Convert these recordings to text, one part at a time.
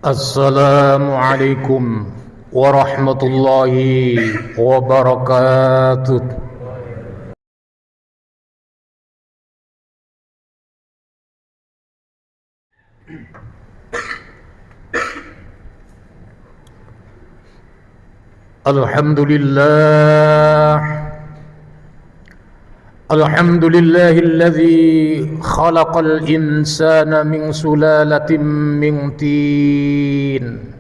Assalamualaikum warahmatullahi wabarakatuh. Alhamdulillahilladzi khalaqal insana min sulalatin min tin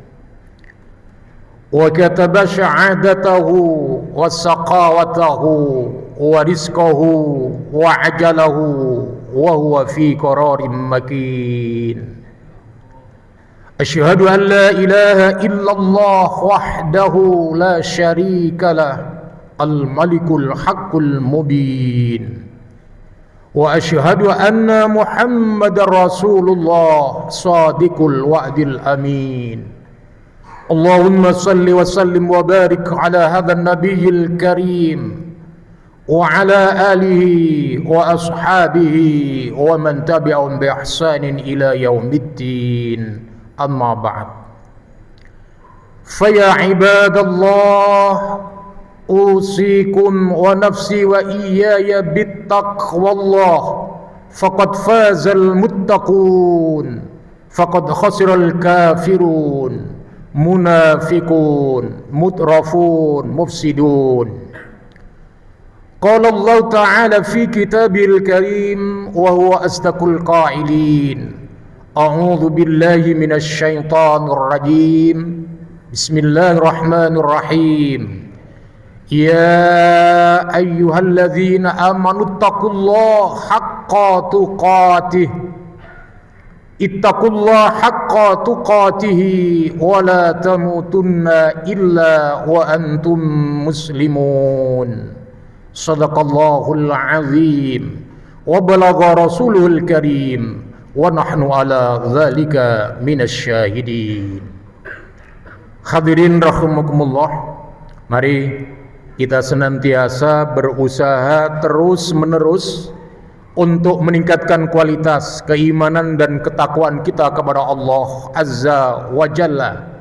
wa kataba syahadatahu wa saqawatahu wa rizqahu wa ajalahu wa huwa fi qararin makin. Asyhadu an la ilaha illallah wahdahu la syarika lah al-malikul haqqul mubin. Wa asyhadu anna Muhammadar Rasulullah sadiqul wa'dil amin. Allahumma salli wa sallim wa barik ala hadzal nabiyil karim wa ala alihi wa ashabihi wa man tabi'ahum bi ihsanin ila yaumiddin. Amma ba'd. Fa ya ibadallah, usikum wa nafsi wa iyaya bittaqwallah, faqad fazal muttaqun, faqad khasiral kafirun, munafiqun, mutrafun, mufsidun. Qala Allah Ta'ala fi kitabil karim wa huwa asdaqul qailin. A'udzu billahi minasy syaithanir rajim. Bismillahirrahmanirrahim. Ya ayyuhalladzina amanu taqullaha haqqa tuqatih. Ittaqullaha haqqa tuqatih wa la tamutunna illa wa antum muslimun. Shadaqallahul azim wa balagha rasuluhul karim wa nahnu ala dzalika minasyahidin. Hadirin rahimakumullah, mari kita senantiasa berusaha terus-menerus untuk meningkatkan kualitas keimanan dan ketakwaan kita kepada Allah Azza wa Jalla.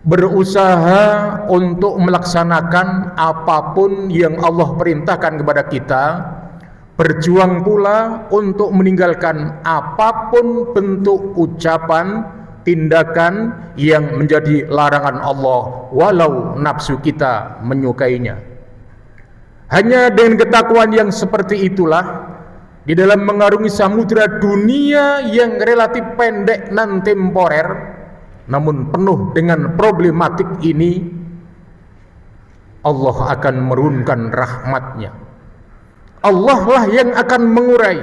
Berusaha untuk melaksanakan apapun yang Allah perintahkan kepada kita. Berjuang pula untuk meninggalkan apapun bentuk ucapan, tindakan yang menjadi larangan Allah, walau nafsu kita menyukainya. Hanya dengan ketakwaan yang seperti itulah, di dalam mengarungi samudra dunia yang relatif pendek dan temporer, namun penuh dengan problematik ini, Allah akan menurunkan rahmatnya. Allah lah yang akan mengurai,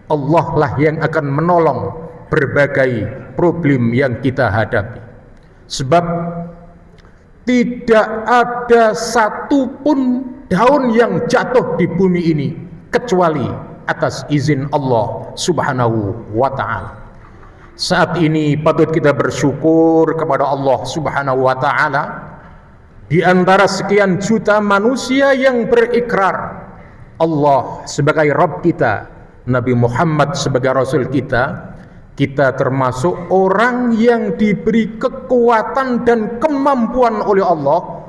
Allah lah yang akan menolong berbagai problem yang kita hadapi. Sebab tidak ada satupun daun yang jatuh di bumi ini kecuali atas izin Allah Subhanahu wa ta'ala. Saat ini patut kita bersyukur kepada Allah Subhanahu wa ta'ala. Di antara sekian juta manusia yang berikrar Allah sebagai Rabb kita, Nabi Muhammad sebagai Rasul kita, kita termasuk orang yang diberi kekuatan dan kemampuan oleh Allah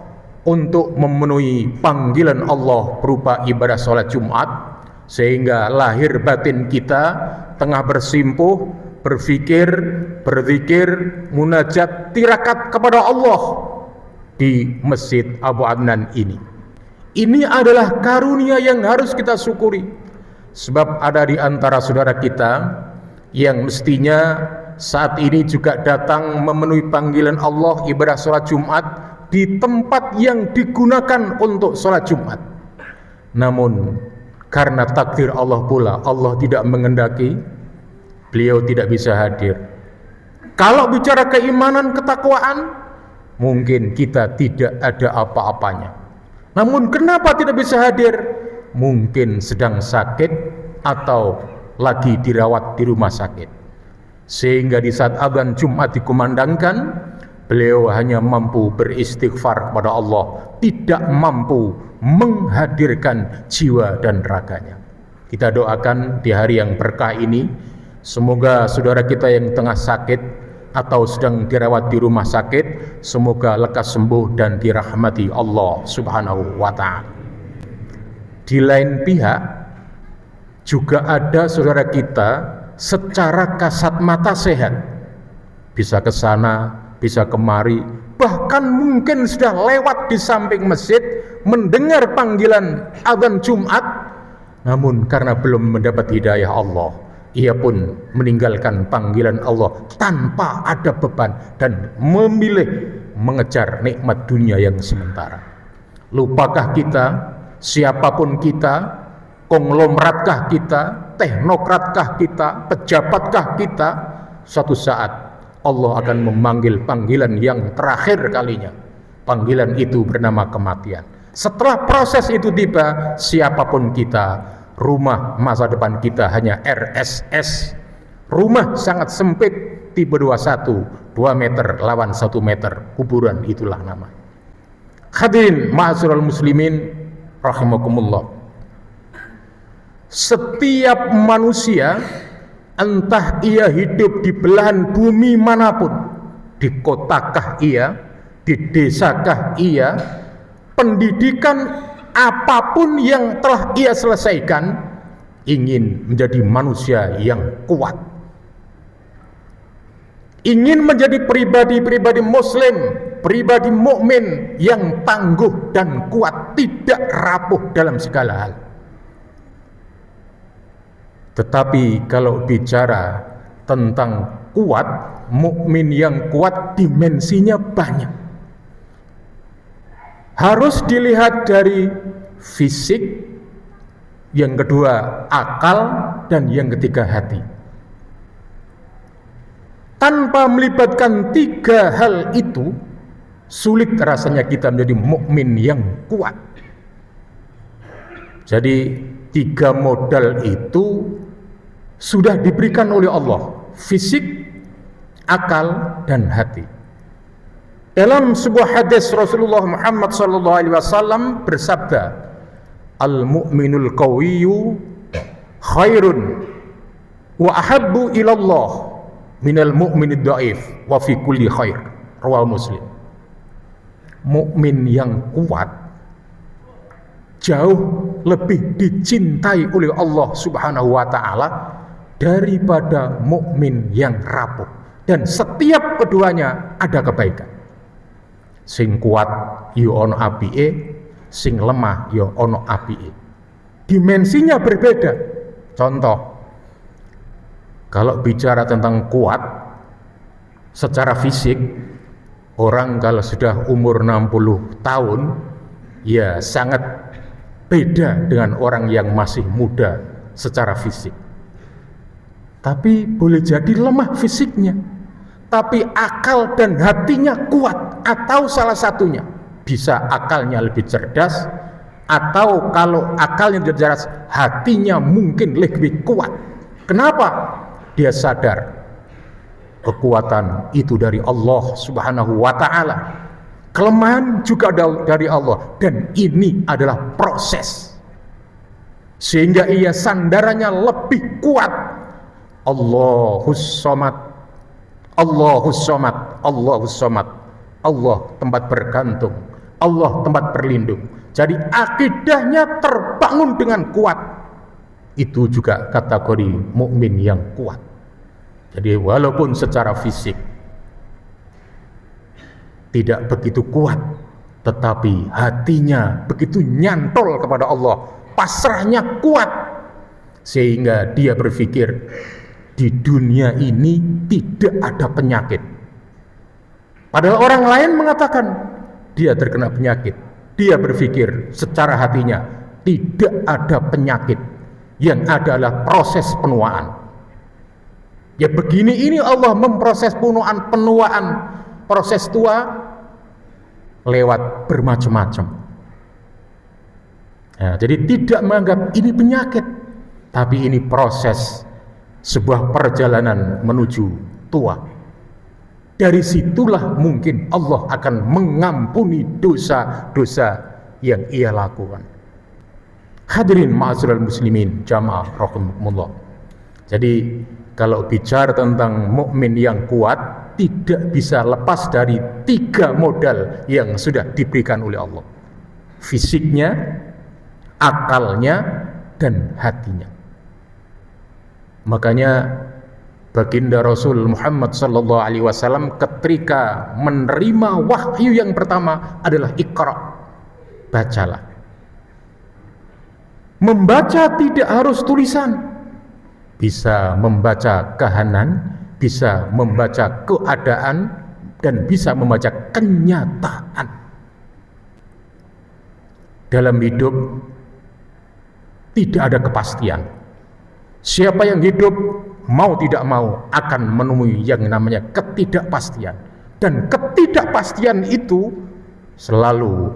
untuk memenuhi panggilan Allah berupa ibadah sholat Jumat, sehingga lahir batin kita tengah bersimpuh, berfikir, berzikir, munajat, tirakat kepada Allah di Masjid Abu Adnan ini. Ini adalah karunia yang harus kita syukuri. Sebab ada di antara saudara kita yang mestinya saat ini juga datang memenuhi panggilan Allah ibadah sholat Jumat di tempat yang digunakan untuk sholat Jumat. Namun karena takdir Allah pula, Allah tidak mengendaki, beliau tidak bisa hadir. Kalau bicara keimanan, ketakwaan, mungkin kita tidak ada apa-apanya. Namun kenapa tidak bisa hadir? Mungkin sedang sakit atau lagi dirawat di rumah sakit. Sehingga di saat adzan Jumat dikumandangkan, beliau hanya mampu beristighfar kepada Allah, tidak mampu menghadirkan jiwa dan raganya. Kita doakan di hari yang berkah ini, semoga saudara kita yang tengah sakit atau sedang dirawat di rumah sakit, semoga lekas sembuh dan dirahmati Allah Subhanahu wa ta'ala. Di lain pihak, juga ada saudara kita secara kasat mata sehat, bisa ke sana, bisa kemari, bahkan mungkin sudah lewat di samping masjid mendengar panggilan adzan Jumat, namun karena belum mendapat hidayah Allah, ia pun meninggalkan panggilan Allah tanpa ada beban dan memilih mengejar nikmat dunia yang sementara. Lupakah kita, siapapun kita, konglomeratkah kita, teknokratkah kita, pejabatkah kita, suatu saat Allah akan memanggil panggilan yang terakhir kalinya. Panggilan itu bernama kematian. Setelah proses itu tiba, siapapun kita, rumah masa depan kita hanya RSS. Rumah sangat sempit, tipe 21, 2 meter lawan 1 meter, kuburan itulah nama. Hadirin ma'asyiral muslimin rahimakumullah. Setiap manusia, entah ia hidup di belahan bumi manapun, di kotakah ia, di desakah ia, pendidikan apapun yang telah ia selesaikan, ingin menjadi manusia yang kuat, ingin menjadi pribadi-pribadi muslim, pribadi mukmin yang tangguh dan kuat, tidak rapuh dalam segala hal. Tetapi kalau bicara tentang kuat, mukmin yang kuat dimensinya banyak. Harus dilihat dari fisik, yang kedua akal, dan yang ketiga hati. Tanpa melibatkan 3 hal itu, sulit rasanya kita menjadi mukmin yang kuat. Jadi 3 modal itu sudah diberikan oleh Allah, fisik, akal, dan hati. Dalam sebuah hadis Rasulullah Muhammad SAW bersabda, al-mu'minul qawiyyu khairun wa ahabbu ilallah minal mu'minid dhaif wa fi kulli khair. Riwayat Muslim. Mukmin yang kuat jauh lebih dicintai oleh Allah Subhanahu wa ta'ala daripada mukmin yang rapuh, dan setiap keduanya ada kebaikan. Sing kuat yo ono apike, sing lemah yo ono apike. Dimensinya berbeda. Contoh, kalau bicara tentang kuat secara fisik, orang kalau sudah umur 60 tahun ya sangat beda dengan orang yang masih muda secara fisik. Tapi boleh jadi lemah fisiknya, tapi akal dan hatinya kuat, atau salah satunya. Bisa akalnya lebih cerdas, atau kalau akalnya lebih cerdas, hatinya mungkin lebih kuat. Kenapa? Dia sadar kekuatan itu dari Allah Subhanahu wa ta'ala, kelemahan juga dari Allah, dan ini adalah proses, sehingga ia sandarannya lebih kuat. Allahus Somad, Allahus Somad, Allahus Somad. Allah tempat bergantung, Allah tempat berlindung. Jadi akidahnya terbangun dengan kuat. Itu juga kategori mukmin yang kuat. Jadi walaupun secara fisik tidak begitu kuat, tetapi hatinya begitu nyantol kepada Allah, pasrahnya kuat, sehingga dia berpikir di dunia ini tidak ada penyakit. Padahal orang lain mengatakan dia terkena penyakit. Dia berpikir secara hatinya, Tidak ada penyakit, yang ada adalah proses penuaan. Ya begini ini Allah memproses penuaan, proses tua lewat bermacam-macam. Nah, jadi tidak menganggap ini penyakit, tapi ini proses sebuah perjalanan menuju tua. Dari situlah mungkin Allah akan mengampuni dosa-dosa yang ia lakukan. Hadirin ma'asyiral muslimin jamaah rahimakumullah. Jadi kalau bicara tentang mukmin yang kuat, tidak bisa lepas dari 3 modal yang sudah diberikan oleh Allah: fisiknya, akalnya, dan hatinya. Makanya baginda Rasul Muhammad sallallahu alaihi wasallam ketika menerima wahyu yang pertama adalah Iqra, bacalah. Membaca tidak harus tulisan, bisa membaca kahanan, bisa membaca keadaan, dan bisa membaca kenyataan. Dalam hidup tidak ada kepastian. Siapa yang hidup mau tidak mau akan menemui yang namanya ketidakpastian, dan ketidakpastian itu selalu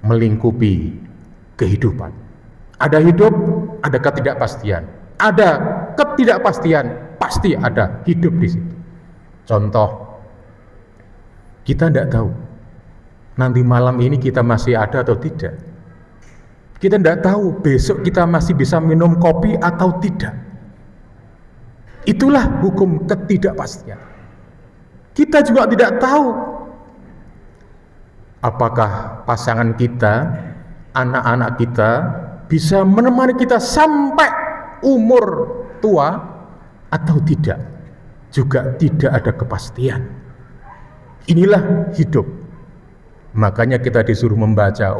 melingkupi kehidupan. Ada hidup, ada ketidakpastian. Ada ketidakpastian, pasti ada hidup di situ. Contoh, kita tidak tahu nanti malam ini kita masih ada atau tidak. Kita tidak tahu besok kita masih bisa minum kopi atau tidak. Itulah hukum ketidakpastian. Kita juga tidak tahu apakah pasangan kita, anak-anak kita bisa menemani kita sampai umur tua atau tidak. Juga tidak ada kepastian. Inilah hidup. Makanya kita disuruh membaca,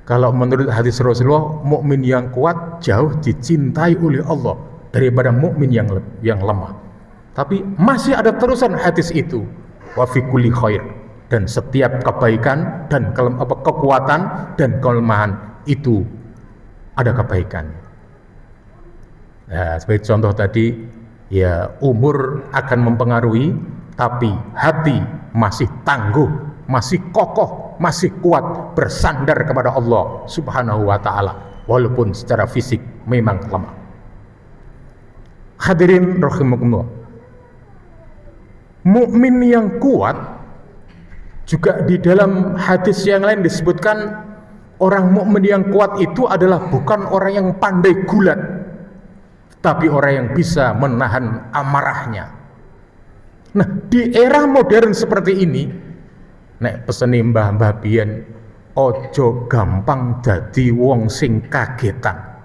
kalau menurut hadis Rasulullah, mukmin yang kuat jauh dicintai oleh Allah daripada mukmin yang lemah. Tapi masih ada terusan hadis itu, wa fi kulli khair, dan setiap kebaikan dan kekuatan dan kelemahan itu ada kebaikan. Nah, sebagai contoh tadi, ya umur akan mempengaruhi, tapi hati masih tangguh, masih kokoh, masih kuat bersandar kepada Allah Subhanahu wa taala walaupun secara fisik memang lemah. Hadirin rahimakumullah. Mukmin yang kuat juga di dalam hadis yang lain disebutkan, orang mukmin yang kuat itu adalah bukan orang yang pandai gulat, tapi orang yang bisa menahan amarahnya. Nah, di era modern seperti ini, nek peseni mbah-mbah biyen, ojo gampang dadi wong sing kagetan.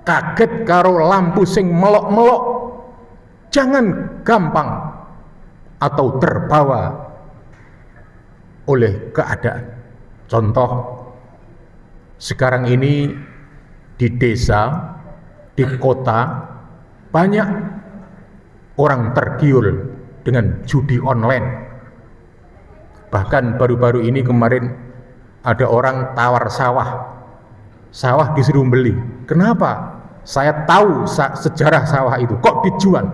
Kaget karo lampu sing melok-melok, jangan gampang atau terbawa oleh keadaan. Contoh, sekarang ini di desa, di kota, banyak orang tergiur dengan judi online. Bahkan baru-baru ini kemarin ada orang tawar sawah disuruh beli. Kenapa? Saya tahu sejarah sawah itu, kok dijual?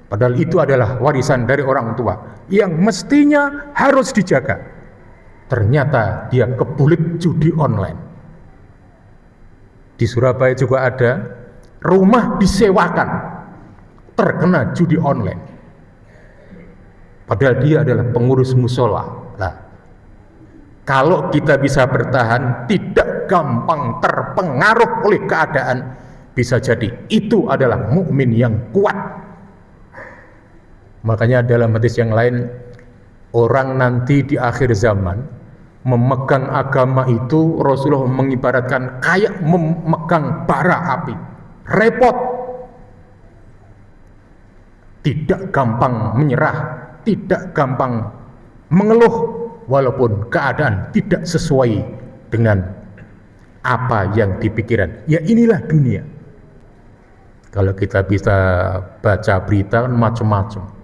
Padahal itu adalah warisan dari orang tua yang mestinya harus dijaga. Ternyata dia kebulit judi online. Di Surabaya juga ada rumah disewakan terkena judi online. Padahal dia adalah pengurus musola. Nah, kalau kita bisa bertahan, tidak gampang terpengaruh oleh keadaan, bisa jadi itu adalah mukmin yang kuat. Makanya dalam hadis yang lain, orang nanti di akhir zaman memegang agama itu, Rasulullah mengibaratkan kayak memegang bara api, repot, tidak gampang menyerah, tidak gampang mengeluh walaupun keadaan tidak sesuai dengan apa yang dipikirkan. Ya inilah dunia. Kalau kita bisa baca berita kan macam-macam.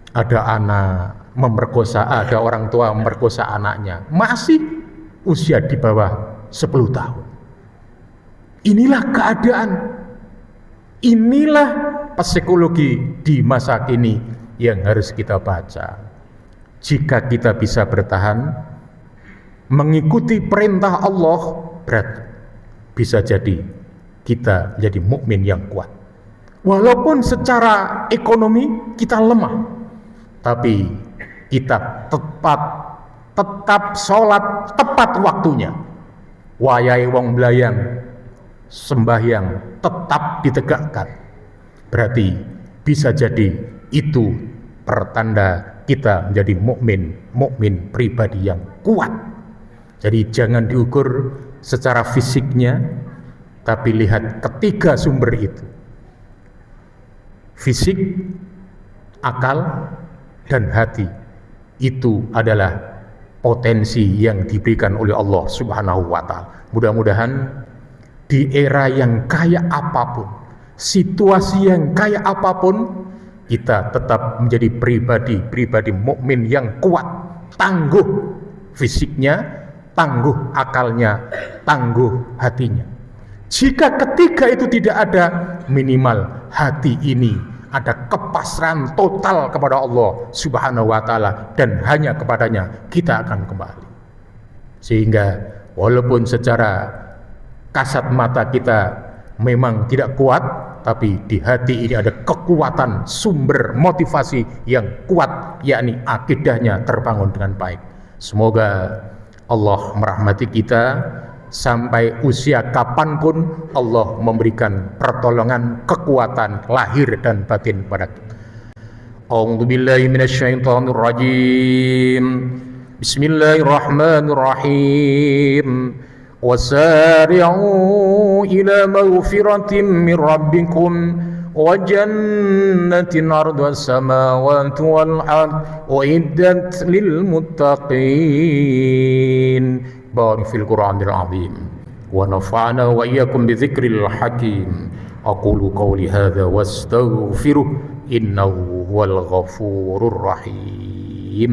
Ada anak memerkosa, ada orang tua memerkosa anaknya, masih usia di bawah 10 tahun. Inilah keadaan, inilah psikologi di masa kini yang harus kita baca. Jika kita bisa bertahan mengikuti perintah Allah, berarti bisa jadi kita menjadi mukmin yang kuat. Walaupun secara ekonomi kita lemah, tapi kita tetap sholat tepat waktunya. Wayahe wong blayang sembahyang tetap ditegakkan. Berarti bisa jadi itu pertanda kita menjadi mukmin pribadi yang kuat. Jadi jangan diukur secara fisiknya, tapi lihat ketiga sumber itu. Fisik, akal, dan hati. Itu adalah potensi yang diberikan oleh Allah Subhanahu wa ta'ala. Mudah-mudahan di era yang kaya apapun, situasi yang kaya apapun, kita tetap menjadi pribadi mukmin yang kuat, tangguh fisiknya, tangguh akalnya, tangguh hatinya. Jika ketiga itu tidak ada, minimal hati ini ada kepasrahan total kepada Allah Subhanahu wa ta'ala, dan hanya kepadanya kita akan kembali. Sehingga walaupun secara kasat mata kita memang tidak kuat, tapi di hati ini ada kekuatan sumber motivasi yang kuat, yakni akidahnya terbangun dengan baik. Semoga Allah merahmati kita sampai usia kapanpun Allah memberikan pertolongan, kekuatan lahir dan batin pada kita. A'udzu billahi minasyaitonir rajim. Bismillahirrahmanirrahim. وسارعوا إلى مغفرة من ربكم وجنة عرضها السماوات والأرض أعدت للمتقين. بارك في القرآن العظيم ونفعنا وإياكم بذكر الحكيم. أقول قولي هذا واستغفره إنه هو الغفور الرحيم.